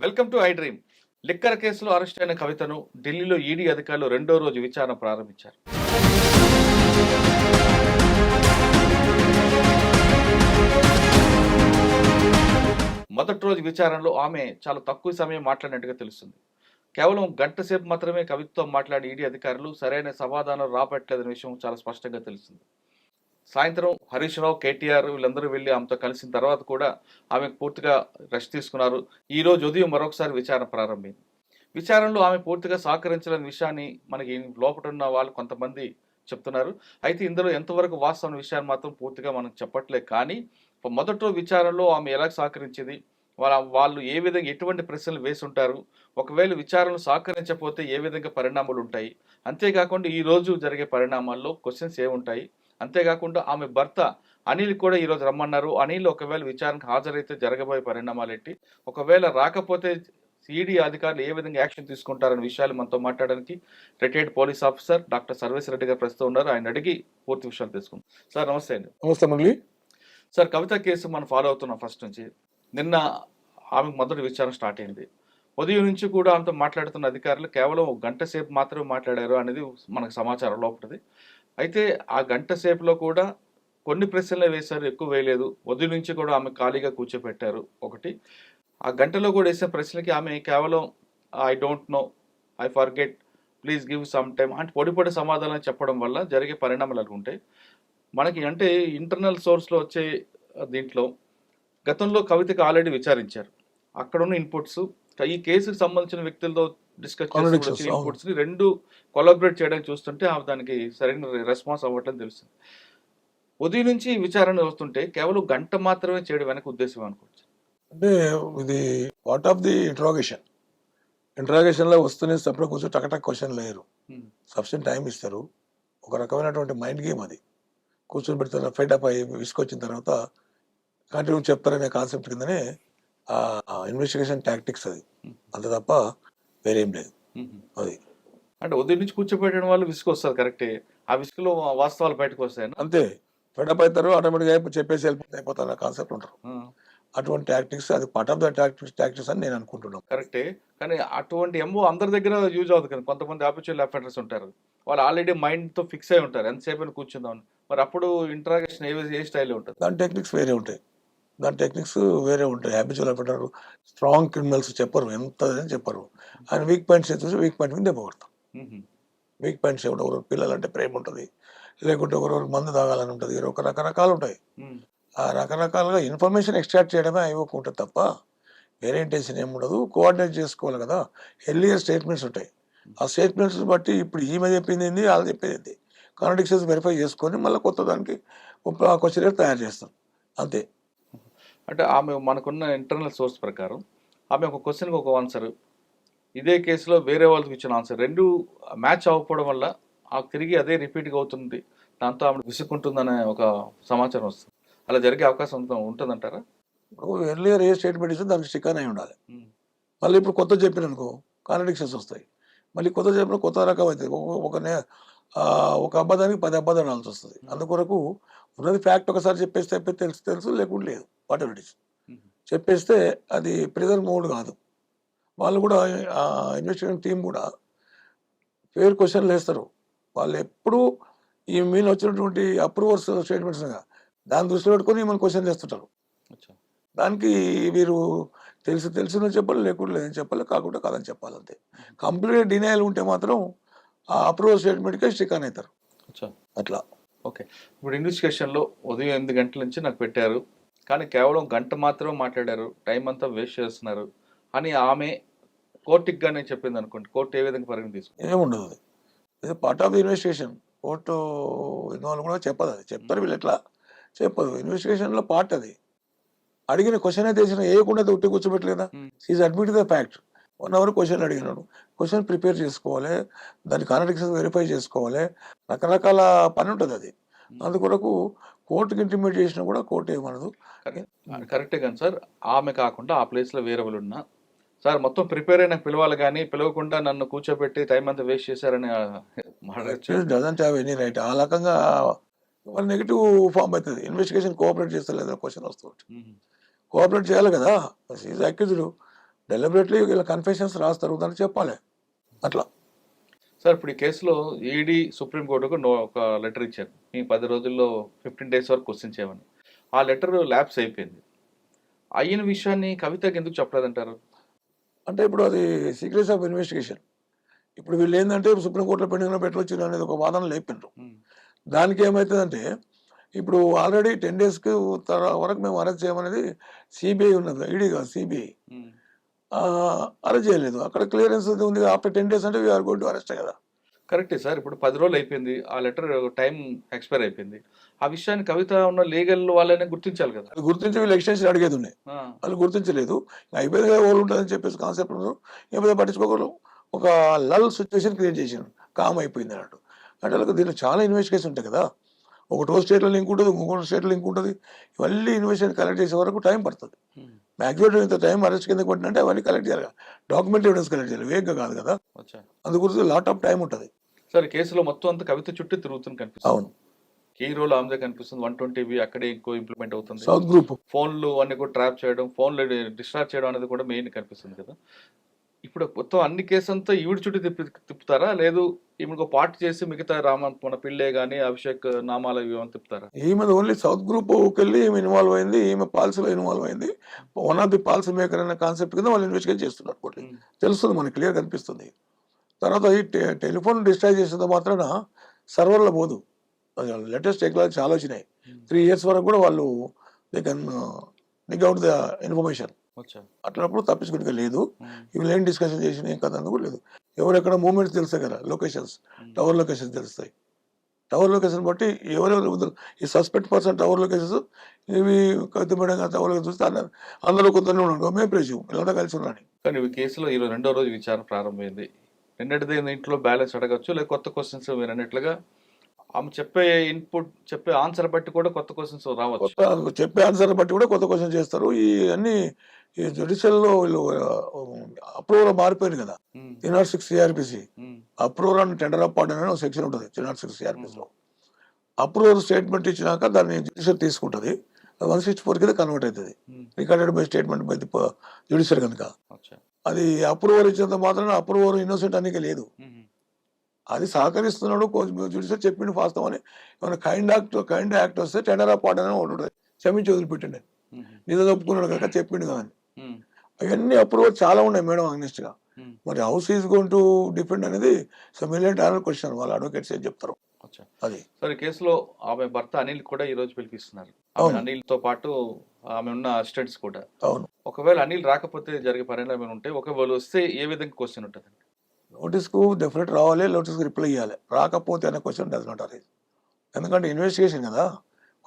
Welcome to I dream. Liquor కేసులో arrest అయిన కవితను ఢిల్లీలో ఈడీ అధికారులు రెండో రోజు విచారణ ప్రారంభించారు. మొదటి రోజు విచారణలో ఆమె చాలా తక్కువ సమయం మాట్లాడినట్టుగా తెలుస్తుంది. కేవలం గంట సేపు మాత్రమే కవితతో మాట్లాడి ఈడీ అధికారులు సరైన సమాధానం రాబట్టలేదనే విషయం చాలా స్పష్టంగా తెలుస్తుంది. సాయంత్రం హరీష్ రావు, కేటీఆర్ వీళ్ళందరూ వెళ్ళి ఆమెతో కలిసిన తర్వాత కూడా ఆమెకు పూర్తిగా రెస్ట్ తీసుకున్నారు. ఈ రోజు ఉదయం మరొకసారి విచారణ ప్రారంభమైంది. విచారణలో ఆమె పూర్తిగా సహకరించలేని విషయాన్ని మనకి లోపల ఉన్న వాళ్ళు కొంతమంది చెప్తున్నారు. అయితే ఇందులో ఎంతవరకు వాస్తవం విషయాన్ని మాత్రం పూర్తిగా మనం చెప్పట్లేదు. కానీ మొదటి రోజు విచారణలో ఆమె ఎలా సహకరించింది, వాళ్ళు ఏ విధంగా ఎటువంటి ప్రశ్నలు వేసి ఉంటారు, ఒకవేళ విచారణలు సహకరించకపోతే ఏ విధంగా పరిణామాలు ఉంటాయి, అంతేకాకుండా ఈ రోజు జరిగే పరిణామాల్లో క్వశ్చన్స్ ఏముంటాయి, అంతేకాకుండా ఆమె భర్త అనిల్ కూడా ఈరోజు రమ్మన్నారు. అనిల్ ఒకవేళ విచారణకు హాజరైతే జరగబోయే పరిణామాలు ఏంటి, ఒకవేళ రాకపోతే ఈడీ అధికారులు ఏ విధంగా యాక్షన్ తీసుకుంటారనే విషయాలు మనతో మాట్లాడడానికి retired police officer doctor Sarvesh Reddy గారు ప్రస్తుతం ఉన్నారు. ఆయన అడిగి పూర్తి విషయాలు తీసుకుందాం. సార్ నమస్తే అండి. నమస్తే మురళి. సార్, కవిత కేసు మనం ఫాలో అవుతున్నాం ఫస్ట్ నుంచి. నిన్న ఆమెకు మొదటి విచారణ స్టార్ట్ అయింది. ఉదయం నుంచి కూడా ఆమెతో మాట్లాడుతున్న అధికారులు కేవలం ఒక గంట సేపు మాత్రమే మాట్లాడారు అనేది మనకు సమాచారం లోపలిది. అయితే ఆ గంట సేపులో కూడా కొన్ని ప్రశ్నలే వేశారు, ఎక్కువ వేయలేదు. ఉదయం నుంచి కూడా ఆమె ఖాళీగా కూర్చోపెట్టారు. ఒకటి, ఆ గంటలో కూడా వేసిన ప్రశ్నలకి ఆమె కేవలం I don't know, I forget, please give some time అంటే పొడి సమాధానం చెప్పడం వల్ల జరిగే పరిణామాలు అలా ఉంటాయి మనకి. అంటే ఇంటర్నల్ సోర్స్లో వచ్చే దీంట్లో గతంలో కవితకి ఆల్రెడీ విచారించారు. అక్కడ ఉన్న ఇన్పుట్స్, ఈ కేసుకు సంబంధించిన వ్యక్తులతో డిస్కస్ చేసిన ఇన్పుట్స్ ని రెండు కొలాబరేట్ చేయడానికి చూస్తుంటే దానికి సరైన రెస్పాన్స్ అవ్వట్లని తెలుస్తుంది. ఉదయం నుంచి విచారణ వస్తుంటే కేవలం గంట మాత్రమే చేయడం వెనక ఉద్దేశం అనుకోవచ్చు. అంటే ఇది పార్ట్ ఆఫ్ ది ఇంట్రాగేషన్ లో వస్తూనే సపరేట్ కూర్చొని టకటక్ క్వశ్చన్ లేరు, సఫిషియెంట్ టైం ఇస్తారు. ఒక రకమైనటువంటి మైండ్ గేమ్ అది. కూర్చొని పెడతారు, ఫెడ్ అప్ అయ్యి విసుకొచ్చిన తర్వాత కంటిన్యూ చెప్తారనే కాన్సెప్ట్ కిందనే ఇన్వెస్టిగేషన్ టాక్టిక్స్ అది, అంత తప్ప వేరేం లేదు. అది అంటే ఉదయం నుంచి కూర్చోబెట్టడం వల్ల విసుగు వస్తుంది, కరెక్టే. ఆ విసుగులో వాస్తవాలు బయటకు వస్తాయి అంతే. ఫెడప్ అవుతారు, ఆటోమేటిక్గా చెప్పేసి అయిపోతారు కాన్సెప్ట్ ఉంటారు. అటువంటి టాక్టిక్స్, అది పార్ట్ ఆఫ్ ద టాక్టిక్స్ అని నేను అనుకుంటున్నాను. కరెక్టే. కానీ అటువంటి ఎంఓ అందరి దగ్గర యూజ్ అవుతుంది కదా. కొంతమంది హ్యాబిచువల్ అఫెండర్స్ ఉంటారు, వాళ్ళు ఆల్రెడీ మైండ్తో ఫిక్స్ అయి ఉంటారు ఎంతసేపు అని కూర్చుందాం. మరి అప్పుడు ఇంటరాగేషన్ ఏ స్టైల్లో ఉంటుంది? దాని టెక్నిక్స్ వేరే ఉంటాయి. హ్యాబిచువల్ అఫెండర్, స్ట్రాంగ్ క్రిమినల్స్ చెప్పరు, ఎంత చెప్పరు. ఆయన వీక్ పాయింట్స్ చూసి వీక్ పాయింట్ మీద దెబ్బ కొడతాం. వీక్ పాయింట్స్ ఎవరు పిల్లలు అంటే ప్రేమ ఉంటుంది, లేకుంటే ఒకరు మందు తాగాలని ఉంటుంది, ఒక రకరకాలు ఉంటాయి. ఆ రకరకాలుగా ఇన్ఫర్మేషన్ ఎక్స్ట్రాక్ట్ చేయడమే ఐఓకి ఉంటుంది తప్ప వేరే ఇంటెన్షన్ ఏమి ఉండదు. కోఆర్డినేట్ చేసుకోవాలి కదా. ఎర్లియర్ స్టేట్మెంట్స్ ఉంటాయి, ఆ స్టేట్మెంట్స్ బట్టి ఇప్పుడు ఈమె చెప్పింది ఏంది, వాళ్ళు చెప్పేది ఏంది, కాంట్రడిక్షన్స్ వెరిఫై చేసుకొని మళ్ళీ కొత్త దానికి క్వశ్చన్ తయారు చేస్తాం, అంతే. అంటే ఆమె మనకున్న ఇంటర్నల్ సోర్స్ ప్రకారం ఆమె ఒక క్వశ్చన్కి ఒక ఆన్సర్, ఇదే కేసులో వేరే వాళ్ళకి ఇచ్చిన ఆన్సర్ రెండు మ్యాచ్ అవ్వకపోవడం వల్ల తిరిగి అదే రిపీట్గా అవుతుంది, దాంతో ఆమె విసుక్కుంటుందనే ఒక సమాచారం వస్తుంది. అలా జరిగే అవకాశం ఉంటుందంటారా? ఎర్లియర్ ఏ స్టేట్మెంట్ ఇస్తే దానికి స్టిక్ అయి ఉండాలి. మళ్ళీ ఇప్పుడు కొత్త చెప్పిననుకో కాంట్రడిక్షన్స్ వస్తాయి, మళ్ళీ కొత్త చెప్పిన కొత్త రకం అవుతుంది. ఒక అబద్ధానికి 10 అబద్ధాలు అనాల్సి వస్తుంది. అందుకొరకు ఉన్నది ఫ్యాక్ట్ ఒకసారి చెప్పేస్తే తెలుసు, లేకుండా లేదు. వాట్ ఎవర్ ఇట్ ఇస్ చెప్పేస్తే అది ప్రిజన్ మోడ్ కాదు. వాళ్ళు కూడా ఇన్వెస్టిగేషన్ టీం కూడా ఫేర్ క్వశ్చన్లు వేస్తారు. వాళ్ళు ఎప్పుడు ఈ మీద వచ్చినటువంటి అప్రూవర్స్ స్టేట్మెంట్స్ దాన్ని దృష్టిలో పెట్టుకొని మనం క్వశ్చన్ చేస్తుంటారు. దానికి వీరు తెలిసిన చెప్పాలి, లేకుండా లేదని చెప్పాలి, కాకుండా కాదని చెప్పాలి, అంతే. కంప్లీట్ డినైల్ ఉంటే మాత్రం ఆ అప్రూవల్ స్టేట్మెంట్కే స్టిక్ అని అవుతారు. అట్లా. ఓకే, ఇప్పుడు ఇన్వెస్టిగేషన్లో ఉదయం 8 గంటల నుంచి నాకు పెట్టారు, కానీ కేవలం గంట మాత్రమే మాట్లాడారు, టైం అంతా వేస్ట్ చేస్తున్నారు అని ఆమె కోర్టుకి కానీ చెప్పింది అనుకోండి, కోర్టు ఏ విధంగా పరిగణ తీసుకుంది? ఏముండదు, అది ఇది part of the investigation. Court involve కూడా చెప్పదు, అది చెప్తారు వీళ్ళు, ఎట్లా చెప్పదు. ఇన్వెస్టిగేషన్లో పార్ట్ అది. అడిగిన క్వశ్చన్ అయితే వేయకుండా ఉట్టి కూర్చోబెట్టలేదా, is admit the fact. 1 hour question అడిగినాడు, క్వశ్చన్ ప్రిపేర్ చేసుకోవాలి, దాని కాంట్రడిక్షన్స్ వెరిఫై చేసుకోవాలి, రకరకాల పని ఉంటుంది అది. అందుకొరకు కోర్టుకి ఇంటిమేట్ చేసినా కూడా కోర్టు ఏమనదు. కరెక్టే కానీ సార్, ఆమె కాకుండా ఆ ప్లేస్లో వేరే వాళ్ళు ఉన్నా సార్ మొత్తం ప్రిపేర్ అయినా పిలవాలి, కానీ పిలవకుండా నన్ను కూర్చోబెట్టి టైం అంతా వేస్ట్ చేశారని డజంట్ హ్యావ్ ఎనీ రైట్. ఆ రకంగా మరి నెగిటివ్ ఫామ్ అవుతుంది. ఇన్వెస్టిగేషన్ కోఆపరేట్ చేస్తలేదా క్వశ్చన్ వస్తుంది. ఉమ్. కోఆపరేట్ చేయాలి కదా. ఈజ్ అక్యూజ్డ్, డెలిబరేట్లీ వీళ్ళ కన్ఫెషన్స్ రాస్తారు, దాన్ని చెప్పాలి అట్లా. సార్ ఇప్పుడు ఈ కేసులో ఈడీ సుప్రీంకోర్టుకు ఒక లెటర్ ఇచ్చారు, మీ 10 రోజుల్లో 15 డేస్ వరకు క్వశ్చన్ చేయమని. ఆ లెటర్ ల్యాప్స్ అయిపోయింది. అయిన విషయాన్ని కవితకి ఎందుకు చెప్పలేదంటారు? అంటే ఇప్పుడు అది సీక్రెట్స్ ఆఫ్ ఇన్వెస్టిగేషన్. ఇప్పుడు వీళ్ళు ఏంటంటే సుప్రీంకోర్టులో పెండింగ్లో పెట్టవచ్చు అనేది ఒక వాదన లేపిండ్రు. ఉమ్. దానికి ఏమవుతుందంటే ఇప్పుడు ఆల్రెడీ 10 డేస్కి వరకు మేము అరెస్ట్ చేయమనేది సిబిఐ ఉన్నది, ఈడీ కాదు సిబిఐ. ఉమ్. అరెస్ట్ చేయలేదు. అక్కడ క్లియరెన్స్ ఉంది. ఆఫ్టర్ 10 డేస్ అంటే వీఆర్ గోయింగ్ టు అరెస్ట్ కదా. కరెక్టే సార్. ఇప్పుడు 10 రోజులు అయిపోయింది, ఆ లెటర్ టైం ఎక్స్పైర్ అయిపోయింది. ఆ విషయాన్ని కవిత ఉన్న లీగల్ వాళ్ళనే గుర్తించాలి కదా. అది గుర్తించి వీళ్ళు ఎక్స్టెన్షన్ అడిగేది ఉన్నాయి, ఆ. వాళ్ళు గుర్తించలేదు. అయిపోయింది కదా, ఓళ్ళు ఉంటుందని చెప్పేసి కాన్సెప్ట్ ఏమైతే పట్టించుకోకూడదు. ఒక లల్ సిచ్యువేషన్ క్రియేట్ చేసాను, కామ్ అయిపోయింది అన్నట్టు. అంటే వాళ్ళకి దీంట్లో చాలా ఇన్వెస్టిగేషన్ ఉంటాయి కదా. ఒకటో స్టేట్లో లింక్ ఉంటుంది, ఇంకొక స్టేట్లో లింక్ ఉంటుంది. ఇవన్నీ ఇన్వెస్టిగేషన్ కలెక్ట్ చేసే వరకు టైం పడుతుంది. ఉమ్. మ్యాక్సిమం ఇంత టైం అరెస్ట్ కింద పట్టినంటే అవన్నీ కలెక్ట్ చేయాలి కదా. డాక్యుమెంట్ ఎవిడెన్స్ కలెక్ట్ చేయాలి, వేగంగా కాదు కదా. అచ్చా. అందు గురించి లాట్ ఆఫ్ టైం ఉంటుంది. సార్ ఈ కేసులో మొత్తం అంతా కవిత చుట్టూ తిరుగుతుంది కనిపిస్తుంది. అవును. కీ రోల్ ఆమెదే కనిపిస్తుంది. 120 అక్కడే ఎక్కువ ఇంప్లిమెంట్ అవుతుంది. సౌత్ గ్రూప్ ఫోన్లు అన్ని కూడా ట్రాప్ చేయడం, ఫోన్లు డిస్ట్రాక్ట్ చేయడం అనేది కూడా మెయిన్ కనిపిస్తుంది కదా. ఇప్పుడు మొత్తం అన్ని కేసు అంతా ఈవిడ చుట్టూ తిప్పుతారా, లేదు ఈమెకు పార్ట్ చేసి మిగతా మన పిల్లే కానీ అభిషేక్ నామాల ఇవి తిప్పుతారా? ఈమె ఓన్లీ సౌత్ గ్రూప్కి వెళ్ళి ఈమె ఇన్వాల్వ్ అయింది, ఈమె పాలసీలో ఇన్వాల్వ్ అయింది. One of the policy maker అనే కాన్సెప్ట్ కింద వాళ్ళు ఇన్వెస్టిగేట్ చేస్తున్నారు. ఒకటి ఉమ్. తెలుస్తుంది, మనకి క్లియర్ కనిపిస్తుంది. తర్వాత ఈ టెలిఫోన్ డిస్ట్రాయ్ చేసేంత మాత్రాన సర్వర్లో పోదు. లేటెస్ట్ టెక్నాలజీ చాలా వచ్చినాయి. 3 years వరకు కూడా వాళ్ళు they can dig out the information. అచ్చా. అట్లప్పుడు తప్పించుకునే లేదు. ఉమ్. ఇవి ఏం డిస్కషన్ చేసిన ఏం కదా అందుకు లేదు. ఎవరెక్కడ మూమెంట్స్ తెలుస్తాయి కదా, లొకేషన్స్, ఉమ్. టవర్ లొకేషన్స్ తెలుస్తాయి. టవర్ లొకేషన్ బట్టి ఎవరెవరు ఈ సస్పెక్ట్ పర్సన్ టవర్ లొకేషన్స్ ఇవి కత్తిపడంగా టవర్ లొకేషన్ చూస్తే అందరూ కొంతనే ఉన్నాడు, మేము ప్రెజ్యూమ్ ఇలా కలిసి ఉన్నాను. కానీ ఈ కేసులో ఈరోజు 2వ రోజు విచారణ ప్రారంభమైంది. నిన్నటిది ఇంట్లో బ్యాలెన్స్ అడగచ్చు, లేదా కొత్త క్వశ్చన్స్ మీరు అన్నట్లుగా ఆమె చెప్పే చెప్పే ఆన్సర్ బట్టి కూడా కొత్త క్వశ్చన్స్ రావచ్చు. కొత్త చెప్పే ఆన్సర్ బట్టి కూడా కొత్త క్వశ్చన్ చేస్తారు. ఈ అన్ని ఈ జ్యుడిషియల్లో వీళ్ళు అప్రూవల్ మారిపోయింది కదా. ఉమ్. 306 CrPC um. Approval and tender of pardon అనే ఒక సెక్షన్ ఉంటుంది 306 సిఆర్పిసిలో. అప్రూవల్ స్టేట్మెంట్ ఇచ్చినాక దాన్ని జ్యుడిషియల్ తీసుకుంటుంది. 164 కింద కన్వర్ట్ అవుతుంది, um. Recorded by statement by the judicial కనుక. అచ్చా. అది అప్రూవల్ ఇచ్చినంత మాత్రం అప్రూవల్ ఇన్నోసెంట్ అనేది లేదు. ఉమ్. అది సహకరిస్తున్నాడు జ్యుడిషియల్ చెప్పిండు వాస్తవం అని. ఏమైనా కైండ్ యాక్ట్ వస్తే టెండర్ ఆఫ్ పార్డన్ అని ఒకటి ఉంటుంది, క్షమించి వదిలిపెట్టిండు. ఉమ్. నిజం ఒప్పుకున్నాడు కనుక చెప్పిండు కదా అని. ఉమ్. అవన్నీ అప్రూవల్ చాలా ఉన్నాయి మేడం అగ్నిస్ట్గా. ఉమ్. మరి house is going to depend అనేది $1,000,000 క్వశ్చన్. వాళ్ళ అడ్వకేట్స్ ఏం చెప్తారు అచ్చా. అది. సరే, కేసులో ఆమె భర్త అనిల్ కూడా ఈ రోజు పిలిపిస్తున్నారు. అవును. అనిల్తో పాటు ఆమె ఉన్న అసిస్టెంట్స్ కూడా. అవును. ఒకవేళ అనిల్ రాకపోతే జరిగే పరిణామం ఏమైనా ఉంటే, ఒకవేళ వస్తే ఏ విధంగా క్వశ్చన్ ఉంటుంది? నోటీస్కు డెఫినెట్ రావాలి, నోటీస్కి రిప్లై ఇవ్వాలి. రాకపోతే అనే క్వశ్చన్ డస్ నాట్ అరైజ్. ఎందుకంటే ఇన్వెస్టిగేషన్ కదా,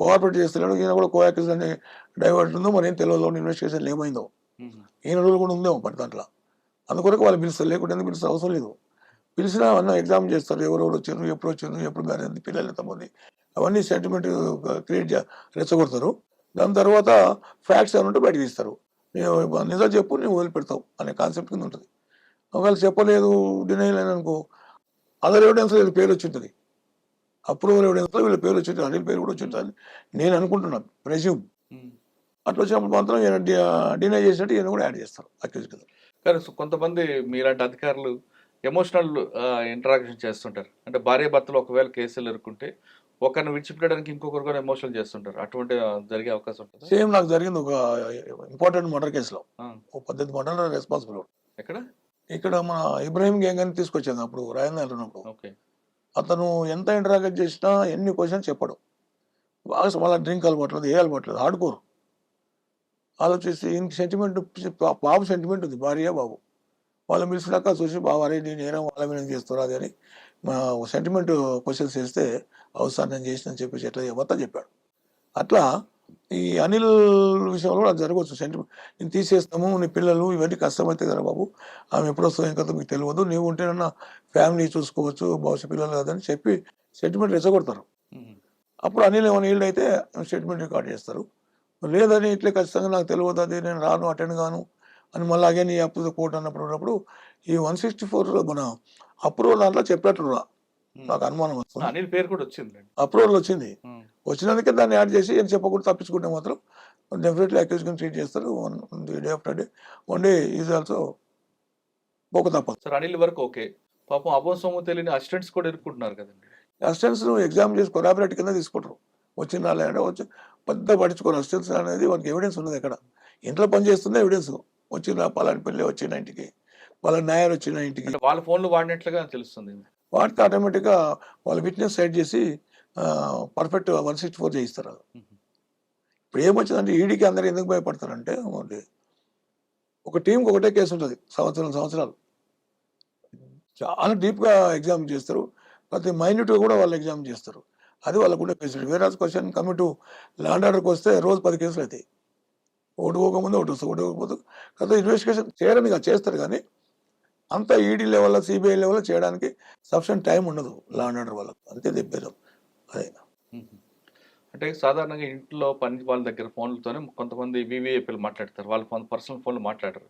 కోఆపరేట్ చేస్తున్నాడు. ఈయన కూడా కోయాక్స్ అని డైవర్ట్ ఉందో మరి ఏం తెలియదు, ఇన్వెస్టిగేషన్ ఏమైందో ఉమ్. ఈయన రోజులు కూడా ఉందేమో పడి దాంట్లో. అందుకొరకు వాళ్ళు పిలుస్తారు, లేకుంటే ఎందుకు పిలుస్తారు అవసరం లేదు. పిలిచినా అవన్నీ ఎగ్జామ్ చేస్తారు, ఎవరెవరు వచ్చారు, ఎప్పుడు వచ్చారు, ఎప్పుడు కానీ పిల్లలు ఎంతమంది, అవన్నీ సెంటిమెంట్ క్రియేట్ రెచ్చగొడతారు. దాని తర్వాత ఫ్యాక్ట్స్ ఏమంటే బయటకు తీస్తారు. నిజం చెప్పు, నువ్వు వదిలిపెడతావు అనే కాన్సెప్ట్ కింద ఉంటుంది. ఒకవేళ చెప్పలేదు, డినైల్ అని అనుకో, అదర్ ఎవిడెన్స్ వీళ్ళ పేరు వచ్చి ఉంటుంది, అప్రూవల్ ఎవిడెన్స్లో వీళ్ళ పేరు వచ్చి ఉంటుంది, అనిల్ పేరు కూడా వచ్చి ఉంటుంది నేను అనుకుంటున్నాను, ప్రెజ్యూమ్. ఉమ్. అట్లా వచ్చినప్పుడు మాత్రం ఈయన డినై చేసినట్టు ఈయన కూడా యాడ్ చేస్తారు అక్యూజ్ కింద. కానీ కొంతమంది మీలాంటి అధికారులు ఎమోషనల్ ఇంటరాక్షన్ చేస్తుంటారు. అంటే భార్య భర్తలు ఒకవేళ కేసులు ఎదుర్కొంటే ఒకరిని విడిచిపెట్టడానికి ఇంకొకరు కూడా ఎమోషనల్ చేస్తుంటారు. అటువంటి జరిగే అవకాశం ఉంటుంది. సేమ్ నాకు జరిగింది ఒక ఇంపార్టెంట్ మర్డర్ కేసులో. ఆ. ఓ 18 మర్డర్ రెస్పాన్సిబుల్. ఎక్కడ? ఇక్కడ మన ఇబ్రాహిం గ్యాంగ్ అని తీసుకొచ్చాను అప్పుడు రాజధాని ఉన్నప్పుడు. ఓకే. అతను ఎంత ఇంటరాక్ట్ చేసినా ఎన్ని క్వశ్చన్స్ చెప్పడు. బాగా మళ్ళీ డ్రింక్ అలవాట్లేదు, ఏ అలవాట్లేదు, హార్డ్కోర్. ఆలోచిస్తే ఇంక సెంటిమెంట్, బాబు సెంటిమెంట్ ఉంది, భార్య బాబు. వాళ్ళు పిలిచినాక చూసి బాబు అరే నేను నేరం వాళ్ళ మీద చేస్తున్నా అది అని మా సెంటిమెంట్ క్వశ్చన్స్ చేస్తే అవసరం నేను చేసిన చెప్పేసి ఎట్లా మొత్తం చెప్పాడు. అట్లా ఈ అనిల్ విషయంలో కూడా జరగవచ్చు. సెంటిమెంట్ నేను తీసేస్తాము, నీ పిల్లలు ఇవన్నీ కష్టమైతే కదా బాబు, ఆమె ఎప్పుడు వస్తుందో ఏం కదా మీకు తెలియదు, నీవు ఉంటేనన్నా ఫ్యామిలీ చూసుకోవచ్చు, భవిష్య పిల్లలు కదని చెప్పి సెంటిమెంట్ రెచ్చగొడతారు. ఉమ్. అప్పుడు అనిల్ ఏమైనా ఈల్డ్ అయితే స్టేట్మెంట్ రికార్డ్ చేస్తారు. లేదని ఇట్లే ఖచ్చితంగా నాకు తెలియదు, అది నేను రాను, అటెండ్ కాను అని మళ్ళీ అగైన్ ఈ అప్రూవ్ కోర్టు అన్నప్పుడు ఈ 164 మన అప్రూవల్ దాంట్లో చెప్పినట్లు నాకు అనుమానం వస్తుంది. అనిల్ పేరు కూడా వచ్చింది. అప్రూవల్ వచ్చింది. వచ్చినందుకే దాన్ని యాడ్ చేసి ఏం చెప్పకుండా తప్పించుకుంటే మాత్రం డెఫినెట్లీ అక్యూజ్ కింద ట్రీట్ చేస్తారు. Day after day one day is also పోక తప్పదు. సార్ అనిల్ వరకు ఓకే. పాపం అభం సొమ్ము తెలియని అసిస్టెంట్స్ కూడా ఇరుక్కుంటున్నారు కదండి. అసిస్టెంట్స్ ఎగ్జామ్ చేసి కొరాబరేట్ కింద తీసుకుంటారు. వచ్చిన రాలేదంటే వచ్చి పెద్ద పట్టించుకోరు. అసిస్టెంట్స్ అనేది వాళ్ళకి ఎవిడెన్స్ ఉన్నది. ఎక్కడ ఇంట్లో పని చేస్తుందే ఎవిడెన్స్. వచ్చిన పలాని పిల్లి వచ్చిన ఇంటికి, వాళ్ళ నాయర్ వచ్చిన ఇంటికి అంటే వాళ్ళ ఫోన్లు వాడినట్లుగా తెలుస్తుంది. వాటికి ఆటోమేటిక్గా వాళ్ళ విట్నెస్ సెట్ చేసి పర్ఫెక్ట్ 164 చేయిస్తారు. ఇప్పుడు ఏమొచ్చిందంటే ఈడీకి అందరూ ఎందుకు భయపడతారంటే ఒక టీంకి ఒకటే కేసు ఉంటుంది సంవత్సరాలు చాలా డీప్గా ఎగ్జామ్ చేస్తారు. ప్రతి మైన్యూట్గా కూడా వాళ్ళు ఎగ్జామ్ చేస్తారు. అది వాళ్ళకు ఉండే ఫెసిలిటీ. వేరే క్వశ్చన్ కమిట్ టు ల్యాండ్ ఆర్డర్కి వస్తే రోజు 10 కేసులు అవుతాయి. ఒకటి పోకముందు ఒకటి వస్తుంది, ఒకటి పోకపోతే కదా ఇన్వెస్టిగేషన్ చేయడం చేస్తారు. కానీ అంత ఈడీ లెవెల్లో సిబిఐ లెవెల్లో చేయడానికి సఫిషియెంట్ టైం ఉండదు లా అండ్ ఆర్డర్ వాళ్ళకు. అంతే చెప్పారు. అదే అంటే సాధారణంగా ఇంట్లో పని వాళ్ళ దగ్గర ఫోన్లతోనే కొంతమంది వివిఐపీలు మాట్లాడతారు. వాళ్ళ ఫోన్ పర్సనల్ ఫోన్లు మాట్లాడరు.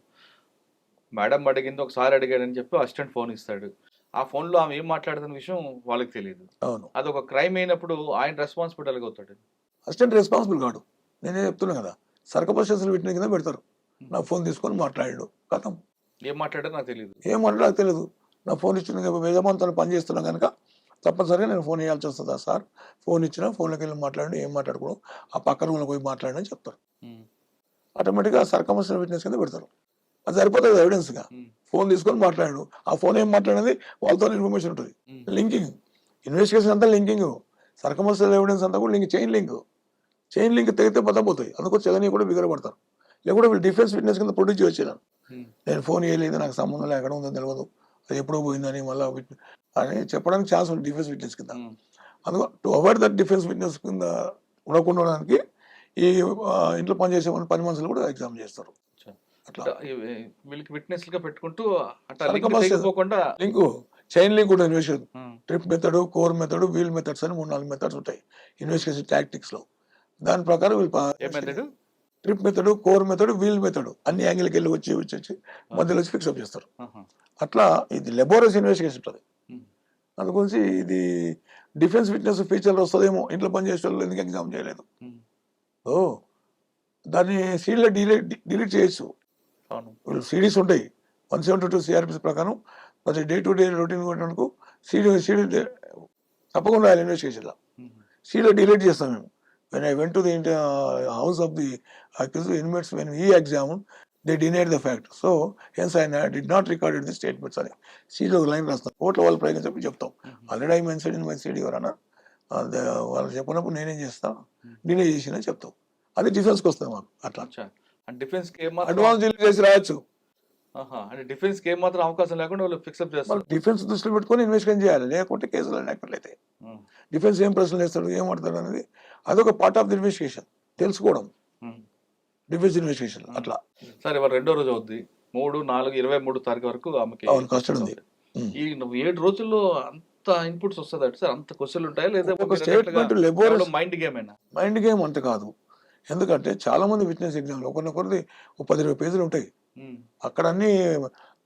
మేడం అడిగింది ఒకసారి అడిగాడని చెప్పి అసిస్టెంట్ ఫోన్ ఇస్తాడు. ఆ ఫోన్లో ఆమె ఏం మాట్లాడుతున్న విషయం వాళ్ళకి తెలియదు. అవును, అది ఒక క్రైమ్ అయినప్పుడు ఆయన రెస్పాన్సిబిలిటీ అవుతాడు. అసిస్టెంట్ రెస్పాన్సిబుల్ కాడు. నేనే చెప్తున్నా కదా, సర్కమస్టెన్షియల్ విట్నెస్ కింద పెడతారు. నా ఫోన్ తీసుకొని మాట్లాడాడు, కథం. ఏం మాట్లాడారో నాకు తెలియదు. ఏం మాట్లాడో నాకు తెలియదు. నా ఫోన్ ఇచ్చిన యజమానితో పని చేస్తున్నా కనుక తప్పనిసరిగా నేను ఫోన్ ఇవ్వాల్సి వస్తుందా సార్? ఫోన్ ఇచ్చినా ఫోన్లోకి వెళ్ళి మాట్లాడి ఏం మాట్లాడకూడదు, ఆ పక్క రూమ్లో పోయి మాట్లాడని చెప్తారు. ఆటోమేటిక్గా సర్కమస్టెన్షియల్ విట్నెస్ కింద పెడతారు. అది సరిపోతుంది ఎవిడెన్స్గా. ఫోన్ తీసుకొని మాట్లాడాడు, ఆ ఫోన్ ఏం మాట్లాడేది వాళ్ళతో ఇన్ఫర్మేషన్ ఉంటుంది. లింకింగ్ ఇన్వెస్టిగేషన్ అంతా లింకింగ్, సర్కమస్టెన్షియల్ ఎవిడెన్స్ అంతా కూడా చైన్ లింక్ తెగితే పోతాయి. అందుకో చెలని కూడా బిగరపడతారు. లేకుంటే వీళ్ళు డిఫెన్స్ విట్నెస్ కింద ప్రొడ్యూస్ చేయొచ్చు. నేను ఫోన్ చేయలేదు, నాకు సంబంధం లేదు, ఎక్కడ ఉందో తెలియదు, అది ఎప్పుడో పోయిందని మళ్ళీ అని చెప్పడానికి ఛాన్స్ ఉంది డిఫెన్స్ విట్నెస్ కింద. అందుకో to avoid that defence witness కింద ఉండడానికి ఈ ఇంట్లో పనిచేసే పని మనుషులు కూడా ఎగ్జామ్ చేస్తారు. అట్లా వీళ్ళకి విట్నెస్ గా పెట్టుకుంటూ లింక్ చైన్ లింక్ ఉంటుంది investigation. Trip method, core method, wheel methods అని 3-4 మెథడ్స్ ఉంటాయి ఇన్వెస్టిగేషన్ టాక్టిక్స్ లో. దాని ప్రకారం వీళ్ళు trip method, core method, wheel method అన్ని యాంగిల్కి వెళ్ళి వచ్చి మధ్యలో వచ్చి ఫిక్స్అప్ చేస్తారు. అట్లా ఇది లెబోరస్ ఇన్వెస్టిగేషన్ ఉంటుంది. అందుగురించి ఇది డిఫెన్స్ విట్నెస్ ఫీచర్ వస్తుందేమో, ఇంట్లో పనిచేసే వాళ్ళు ఎందుకు ఎగ్జామ్ చేయలేదు, దాన్ని సీడీలో డిలీట్ చేయొచ్చు. సిడీస్ ఉంటాయి 172 సిఆర్పిసి ప్రకారం. ప్రతి డే టు డే రొటీన్ కొట్టడానికి సీడీ తప్పకుండా ఇన్వెస్టిగేషన్లో సీడీలో డిలీట్ చేస్తాం మేము. When I went to the house of the accused inmates, when he examined, they denied the fact. So, hence I did not record the statements. అని సీడీలో line రాస్తాం, కోర్టులో వాళ్ళు ప్రయోగం చెప్పి చెప్తాం. Already I mention in my CD ఎవరన్నా వాళ్ళు చెప్పినప్పుడు నేనేం చేస్తాను, డినే చేసిన చెప్తాం. అది డిఫెన్స్కి వస్తుంది మాకు. అట్లా డిఫెన్స్ అడ్వాన్స్ డిలీట్ చేసి రాయొచ్చు. అంటే డిఫెన్స్ కి ఏమాత్రం అవకాశం లేకుండా వాళ్ళు ఫిక్స్అప్ చేస్తారు. డిఫెన్స్ దృష్టిలో పెట్టుకొని ఇన్వెస్టిగేషన్ చేయాలి, లేకుంటే కేసులు అయితే డిఫెన్స్ ఏం ప్రశ్నలు వేస్తాడు, ఏం ఆడతాడు అనేది అదొక పార్ట్ ఆఫ్ ది ఇన్వెస్టిగేషన్ తెలుసుకోవడం, డిఫెన్స్ ఇన్వెస్టిగేషన్. అట్లా సరే, ఇవాళ రెండో రోజు అవుద్ది. 3, 4, 23 తారీఖు వరకు ఆమెకి కస్టడీ ఉంది. ఈ 7 రోజుల్లో అంత ఇన్పుట్స్ వస్తుంది సార్? అంత క్వశ్చన్లు ఉంటాయా లేదా స్టేట్మెంట్ మైండ్ గేమ్ అయినా? మైండ్ గేమ్ అంత కాదు. ఎందుకంటే చాలా మంది విట్నెస్ ఎగ్జామ్లు ఒకరినొకరిది 10-20 పేజీలు ఉంటాయి. అక్కడ అన్ని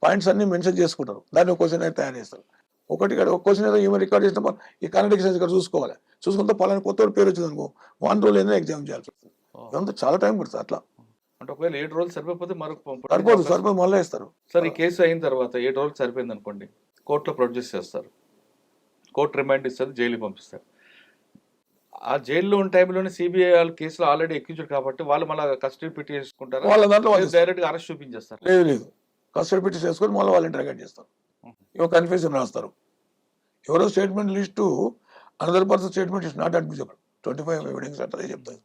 పాయింట్స్ అన్ని మెన్షన్ చేసుకుంటారు, దాన్ని ఒక క్వశ్చన్ అయితే తయారు చేస్తారు. ఒక క్వశ్చన్ ఏదో ఈమె రికార్డ్ చేసిన ఈ కాంట్రడిక్షన్స్ ఇక్కడ చూసుకోవాలి. చూసుకుంటే పలానా కొత్త పేరు వచ్చింది అనుకో, 1 రోజు ఏదైనా ఎగ్జామ్ చేయాల్సి వస్తుంది. ఇదంతా చాలా టైం పడుతుంది. అట్లా అంటే ఒకవేళ 7 రోజులు సరిపోతే సరిపోదు మళ్ళీ ఇస్తారు. సార్, ఈ కేసు అయిన తర్వాత 7 రోజులు సరిపోయింది అనుకోండి, కోర్టులో ప్రొడ్యూస్ చేస్తారు, కోర్టు రిమాండ్ ఇస్తుంది, జైలుకి పంపిస్తారు. ఆ జైల్లో ఉన్న టైంలోనే సిబిఐ వాళ్ళు కేసులో ఆల్రెడీ ఎక్కించారు కాబట్టి వాళ్ళు మళ్ళీ కస్టడీ పెట్టి చేసుకుంటారు, వాళ్ళ దాంట్లో డైరెక్ట్ గా అరెస్ట్ చూపించేస్తారు. లేదు, కస్టడీ పెట్టి చేసుకొని మళ్ళీ వాళ్ళు ఇంటరాగేట్ చేస్తారు, ఇవ్వ కన్ఫ్యూజన్ రాస్తారు. ఎవరో statement list another person statement is not admissible. 25 evidence అంటే చెప్తారు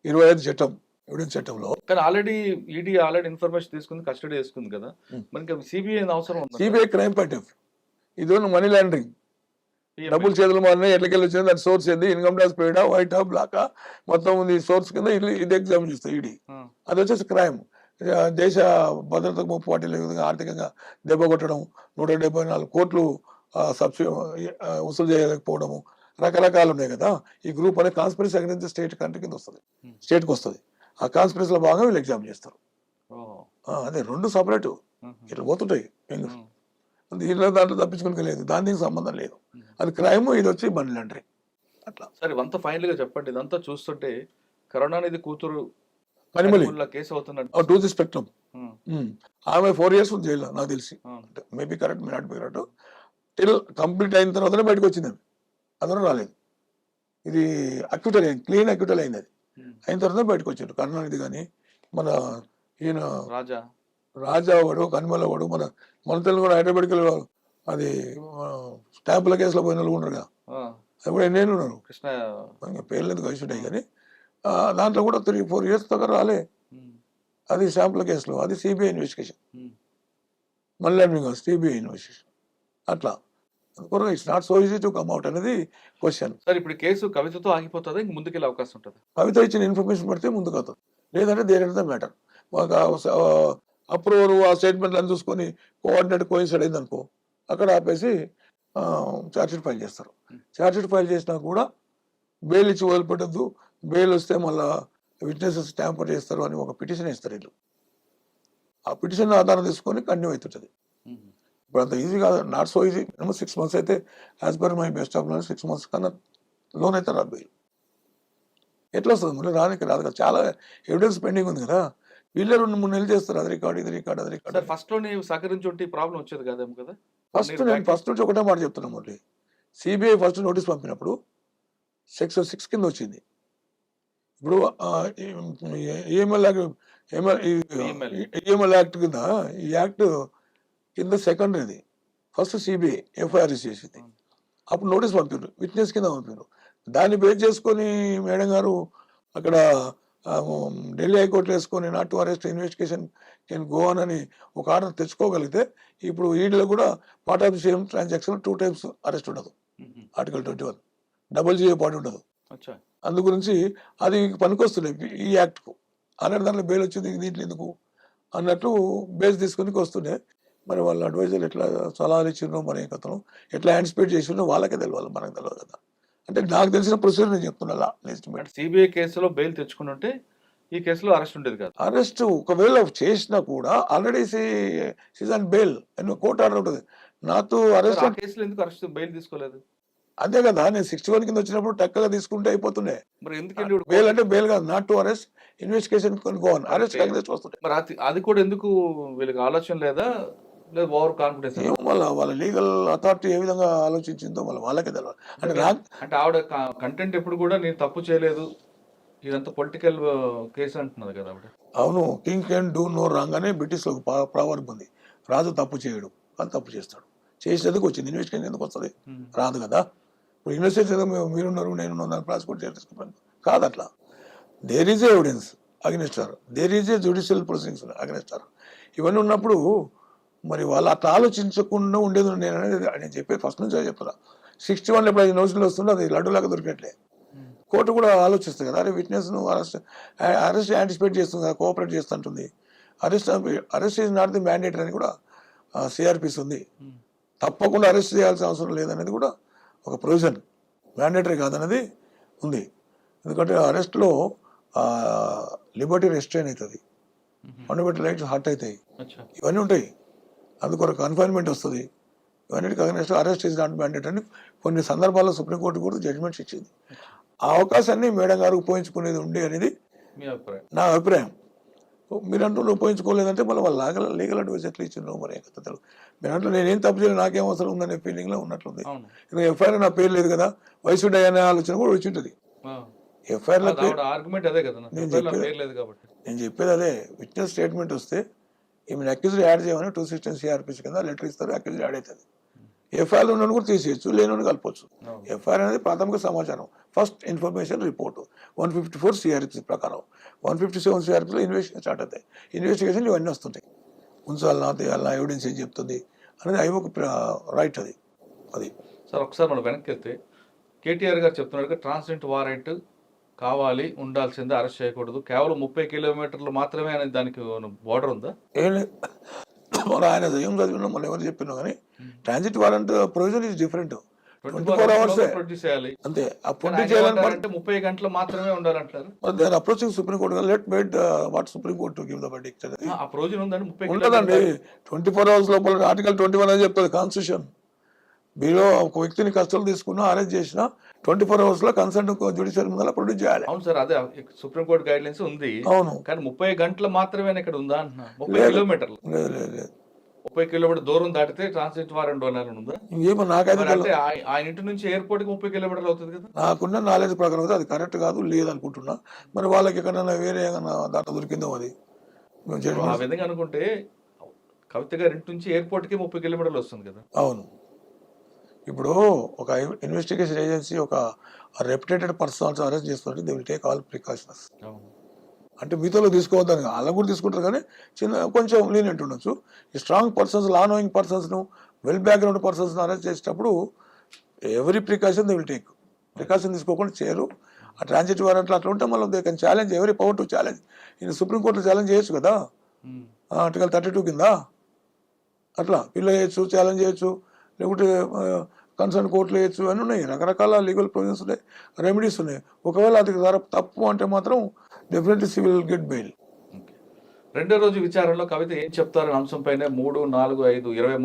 25 చట్టం ఎవిడెన్స్ చట్టంలో. కానీ ఆల్రెడీ ఈడీ ఇన్ఫర్మేషన్ తీసుకుంది, కస్టడీ చేసుకుంది కదా, మనకి సిబిఐ అవసరం ఉంది. సిబిఐ క్రైమ్ పాయింట్ ఆఫ్ ఇది మనీ లాండరింగ్, డబ్బులు చేతులు మారినాయి, ఎట్లకెళ్ళి వచ్చింది, దాని సోర్స్ ఏంది, ఇన్కమ్ ట్యాక్స్ పేడా, వైటా, బ్లాకా, మొత్తం ఉంది సోర్స్ కింద ఇది ఎగ్జామ్ చేస్తాయి ఈడీ. అది వచ్చేసి క్రైమ్. దేశ భద్రతకు ముప్పు వాటిల్లే విధంగా ఆర్థికంగా దెబ్బ కొట్టడం, 174 కోట్లు వసూలు చేయలేకపోవడము, రకరకాలు ఉన్నాయి కదా. ఈ గ్రూప్ అనే కాన్స్పిరసీ అగైన్స్ స్టేట్ కంట్రీ కింద వస్తుంది, స్టేట్కి వస్తుంది. ఆ కాన్స్పిరసీలో భాగంగా వీళ్ళు ఎగ్జామ్ చేస్తారు. అదే 2 సపరేట్ ఇట్లా పోతుంటాయి. దీనిలో దాంట్లో తప్పించుకునే లేదు, దానికి సంబంధం లేదు. అది క్రైమ్, ఇది వచ్చి మనీ లాండరింగ్ అట్లా. సరే ఇవంతా ఫైనల్ గా చెప్పండి. ఇదంతా చూస్తుంటే కరుణానిధి కూతురు కనిమొళి కనిమొళిలో కేసు అవుతున్నట్టు. To the spectrum. ఉమ్, ఆమె 4 years ఉంది జైల్లో నాకు తెలిసి. అవును. Maybe correct, may not be correct. Till complete అయిన తర్వాతనే బయటకు వచ్చింది ఆమె, అందరూ రాలేదు. ఇది అక్విటల్ అయింది, క్లీన్ అక్విటల్ అయింది. అది అయిన తర్వాత బయటకు వచ్చాడు కరుణానిధి. కానీ మన ఈయన రాజా రాజా వాడు, కనిమల వాడు, మన తెలుగు కూడా హైదరాబాద్కి అది స్టాంపుల కేసులో పోయిన వాళ్ళు ఉన్నారు కదా, ఆ, అది కూడా ఎన్ని ఉన్నారు, కృష్ణ. పేర్లు ఎందుకు కలిసి ఉంటాయి. కానీ దాంట్లో కూడా 3-4 years దాకా రాలే. ఉమ్, అది శాంపుల్ కేసులో, అది సిబిఐ ఇన్వెస్టిగేషన్, ఉమ్, మళ్ళీ కాదు సిబిఐ ఇన్వెస్టిగేషన్. అట్లా అందుకోసం it's not so easy to come out అనేది క్వశ్చన్. సరే ఇప్పుడు కేసు కవితతో ఆగిపోతుందా, ఇంక ముందుకెళ్ళే అవకాశం ఉంటుంది? కవిత ఇచ్చిన ఇన్ఫర్మేషన్ పడితే ముందుకు అవుతుంది, లేదంటే there is the matter. Approver ఆ స్టేట్మెంట్ అని చూసుకొని కోఆర్డినేట్ కోయిన్సైడ్ అయింది అనుకో, అక్కడ ఆపేసి ఛార్జ్షీట్ ఫైల్ చేస్తారు. ఛార్జ్షీట్ ఫైల్ చేసినా కూడా బెయిల్ ఇచ్చి వదిలిపెట్టద్దు, బెయిల్ వస్తే మళ్ళీ విట్నెసెస్ ట్యాంపర్ చేస్తారు అని ఒక పిటిషన్ ఇస్తారు వీళ్ళు. ఆ పిటిషన్ ఆధారం తీసుకొని కంటిన్యూ అవుతుంటుంది. ఉమ్, ఇప్పుడు అంత ఈజీ కాదు, నాట్ సో ఈజీ. 6 months అయితే as per my best of knowledge 6 months కన్నా లోన్ అయితే రాదు బెయిల్. ఎట్లా వస్తుంది మళ్ళీ? రానికి రాదు కదా, చాలా ఎవిడెన్స్ పెండింగ్ ఉంది కదా. వీళ్ళే 2-3 నెలలు చేస్తారు, అది రికార్డ్ ఇది రికార్డ్ అది రికార్డ్. సార్ ఫస్ట్ లోనే సహకరించి ఉంటే ప్రాబ్లం వచ్చేది కాదేమో కదా. నేను ఫస్ట్ నుంచి ఒకటే మాట చెప్తున్నా మురళి, సిబిఐ ఫస్ట్ నోటీస్ పంపినప్పుడు సెక్షన్ 6 కింద వచ్చింది. ఇప్పుడు ఈఎంఎల్ యాక్ట్ కింద, ఈ యాక్ట్ కింద సెకండరీది. ఫస్ట్ సిబిఐ ఎఫ్ఐఆర్ చేసింది, అప్పుడు నోటీస్ పంపారు, విట్నెస్ కింద పంపారు. దాన్ని బేస్ చేసుకొని మేడం గారు అక్కడ ఢిల్లీ హైకోర్టులో వేసుకొని not to arrest investigation can go on అని ఒక ఆర్డర్ తెచ్చుకోగలిగితే ఇప్పుడు ఈడీలో కూడా part of the same transaction 2 times arrest ఉండదు. ఆర్టికల్ 21 డబుల్ జిఏ పార్ట్ ఉండదు. అందు గురించి అది పనికొస్తున్నాయి ఈ యాక్ట్కు. అలాంటి దాంట్లో బెయిల్ వచ్చింది, దీంట్లో ఎందుకు అన్నట్టు బేస్ తీసుకొని వస్తుండే. మరి వాళ్ళ అడ్వైజర్ ఎట్లా సలహాలు ఇచ్చిండ్రో, మరి కథను ఎట్లా యాంటిసిపేట్ చేసిండ్రో వాళ్ళకే తెలియాలి, మనకు తెలియదు కదా. అంటే నాకు తెలిసిన ప్రొసీజర్ నేను చెప్తున్నా. సిబిఐ కేసులో బెయిల్ తెచ్చుకుని ఉంటే ఈ కేసులో అరెస్ట్ ఉండేది కాదు. అరెస్ట్ ఒకవేళ చేసినా కూడా already season bail court order ఉంటుంది. నాతో అరెస్ట్ కేసులో ఎందుకు అరెస్ట్ బెయిల్ తీసుకోలేదు? అంతే కదా, నేను 61 కింద వచ్చినప్పుడు టక్కగా తీసుకుంటే అయిపోతుండే. మరి ఎందుకంటే బెయిల్ అంటే బెయిల్ కాదు, not to arrest investigation gone, arrest వస్తుంటాయి. మరి అది కూడా ఎందుకు వీళ్ళకి ఆలోచన లేదా, లేదు ఓవర్ కాన్ఫిడెన్స్? ఏమో వాళ్ళ లీగల్ అథారిటీ ఏ విధంగా ఆలోచించిందో వాళ్ళకే తెలియదు. అంటే ఆవిడ కంటెంట్ ఎప్పుడు కూడా నేను తప్పు చేయలేదు, ఇదంతా పొలిటికల్ కేసు అంటున్నది కదా ఆవిడ. అవును, king can do no wrong అనే బ్రిటిష్లో ప్రావర్బ్ ఉంది. రాజు తప్పు చేయడు, కానీ తప్పు చేస్తాడు. చేసేందుకు వచ్చింది, ఇన్వెస్టిగేషన్ ఎందుకు వస్తుంది? రాదు కదా. ఇప్పుడు ఇన్వెస్టిగేషన్ మీరున్నారు నేనున్నాను ప్రాసిక్యూట్ చేసుకుంటాను కాదు. అట్లా there is evidence against her, there is a judicial proceedings against her. ఇవన్నీ ఉన్నప్పుడు మరి వాళ్ళు అట్లా ఆలోచించకుండా ఉండేది. నేను చెప్పేది ఫస్ట్ నుంచి చెప్తున్నా. 61 ఎప్పుడు 5 నోట్స్లో వస్తుందో అది లడ్డూలాగా దొరికట్లే. కోర్టు కూడా ఆలోచిస్తుంది కదా, అరే విట్నెస్ను అరెస్ట్ యాంటిసిపేట్ చేస్తుంది కదా, కోఆపరేట్ చేస్తుంటుంది. Arrest is not the mandatory అని కూడా సిఆర్పిసి ఉంది. తప్పకుండా అరెస్ట్ చేయాల్సిన అవసరం లేదనేది కూడా ఒక ప్రొవిజన్, మ్యాండేటరీ కాదనేది ఉంది. ఎందుకంటే అరెస్ట్లో లిబర్టీ రెస్ట్రైన్ అవుతుంది, ఫండమెంటల్ రైట్స్ హర్ట్ అవుతాయి, ఇవన్నీ ఉంటాయి. అందుకొరకు కన్ఫైన్మెంట్ వస్తుంది. ఇవన్నిటికి against arrest is not mandatory అని కొన్ని సందర్భాల్లో సుప్రీంకోర్టు కూడా జడ్జిమెంట్స్ ఇచ్చింది. ఆ అవకాశాన్ని మేడం గారు ఉపయోగించుకునేది ఉండే అనేది నా అభిప్రాయం. మీరంటూ ఉపయోగించుకోలేదంటే మళ్ళీ వాళ్ళ లీగల్ అడ్వైస్ ఎట్లా ఇచ్చిండ్రో మరి కథలు. మీరంటూ నేనేం తప్పు చేయలేదు, నాకేం అవసరం ఉందనే ఫీలింగ్లో ఉన్నట్లుంది. ఎఫ్ఐఆర్ నా పేరు లేదు కదా, వయసుడు అనే ఆలోచన కూడా వచ్చి ఉంటుంది. ఎఫ్ఐఆర్లో నేను చెప్పేది అదే, విట్నెస్ స్టేట్మెంట్ వస్తే ఈమెను అక్యూజ్డ్ యాడ్ చేయమని 216 సిఆర్పిసి కింద లెటర్ ఇస్తారు, అక్యూజ్డ్ యాడ్ అవుతుంది. ఎఫ్ఐఆర్ ఉన్న కూడా తీసేయచ్చు, లేని కలపచ్చు. ఎఫ్ఐఆర్ అనేది ప్రాథమిక సమాచారం, ఫస్ట్ ఇన్ఫర్మేషన్ రిపోర్టు 154 సిఆర్పిసి ప్రకారం. 157 సిఆర్పిసిలో ఇన్వెస్టిగేషన్ స్టార్ట్ అవుతాయి. ఇన్వెస్టిగేషన్ ఇవన్నీ వస్తుంటాయి, ఉంచాలన్నా తీయాలన్నా, ఎవిడెన్స్ ఏం చెప్తుంది అనేది అవి ఒక రైట్ అది. సార్ ఒకసారి మనం వెనక్కి వెళ్తే కేటీఆర్ గారు చెప్తున్నారు ట్రాన్సిడెంట్ వారెంట్ కావాలి, ఉండాల్సిందే, అరెస్ట్ చేయకూడదు, కేవలం 30 కిలోమీటర్లు మాత్రమే అనేది దానికి బోర్డర్ ఉందా? ఏం లేదు, మరి ఆయన ఏం చదివినా మళ్ళీ ఎవరు చెప్పినా కానీ transit warrant provision is different. 24 hours produce చేయాలి. అంతే. ఆ కానీ ప్రొడ్యూస్ ఆయన చేయాలని ఏమంటారంటే 30 గంటలు మాత్రమే ఉండాలంటారు. They are approaching supreme court. Let wait what supreme court to give the verdict అనేది ఆ ప్రొవిజన్ ఉందండి 30 ఉండదండి. 24 hours లోపల ఆర్టికల్ 21 అని చెప్తుంది కాన్స్టిట్యూషన్. మీరు ఒక వ్యక్తిని కస్టడీలో తీసుకున్నా అరెస్ట్ చేసినా 24 hours లో కన్సర్న్ జ్యుడిషియల్ ముందర ప్రొడ్యూస్ చేయాలి. అవును సార్, అదే సుప్రీం కోర్ట్ గైడ్ లైన్స్ ఉంది. అవును. కానీ 30 గంటలు మాత్రమే ఇక్కడ ఉందా అంటున్నా. 30 లేదు. కిలోమీటర్లు, లేదు లేదు లేదు 30 కిలోమీటర్ దూరం దాటితే ట్రాన్సిట్ వారెంట్ ఉండాలని ఉందా? ఇంకేమో నాకైతే మరి అంటే తెలియదు. ఆయన ఇంటి నుంచి ఎయిర్పోర్ట్ కి 30 కిలోమీటర్లు అవుతుంది కదా. నాకున్న నాలెడ్జ్ ప్రకారం అయితే అది కరెక్ట్ కాదు, లేదనుకుంటున్నా. మరి వాళ్ళకి ఎక్కడైనా వేరే ఏమైనా దాంట్లో దొరికిందో అది మేము ఆ చేయడం. విధంగా అనుకుంటే కవిత గారి ఇంటి నుంచి ఎయిర్పోర్ట్ కి 30 కిలోమీటర్లు వస్తుంది కదా. అవును. ఇప్పుడు ఒక ఇన్వెస్టిగేషన్ ఏజెన్సీ ఒక రెప్యుటేటెడ్ పర్సన్స్ అరెస్ట్ చేస్తుంటే they will take all precautions. అవును. అంటే మీతో తీసుకోవద్దని వాళ్ళ కూడా తీసుకుంటారు, కానీ కొంచెం లీనియంట్ ఉండొచ్చు. ఈ స్ట్రాంగ్ పర్సన్స్, లా నోయింగ్ పర్సన్స్ను, వెల్ బ్యాక్గ్రౌండ్ పర్సన్స్ను అరెస్ట్ చేసేటప్పుడు every precaution they will take. Precaution తీసుకోకుండా చేయరు. ఆ ట్రాన్సిట్ వారెంట్లు అట్లా ఉంటే మళ్ళీ they can challenge, every power to challenge. ఈయన సుప్రీంకోర్టులో ఛాలెంజ్ చేయొచ్చు కదా, ఆర్టికల్ 32 కింద అట్లా పిల్ల చేయొచ్చు, ఛాలెంజ్ చేయొచ్చు, లేకుంటే కన్సర్న్ కోర్టులు వేయచ్చు, అన్నీ ఉన్నాయి. రకరకాల లీగల్ ప్రొవిజన్స్ ఉన్నాయి, రెమెడీస్ ఉన్నాయి. ఒకవేళ అది తప్పు అంటే మాత్రం డెఫినెట్లీ సివిల్ గెట్ బెయిల్. రెండో రోజు విచారణలో కవిత ఏం చెప్తారనే అంశంపైనే 3, 4, 5, 23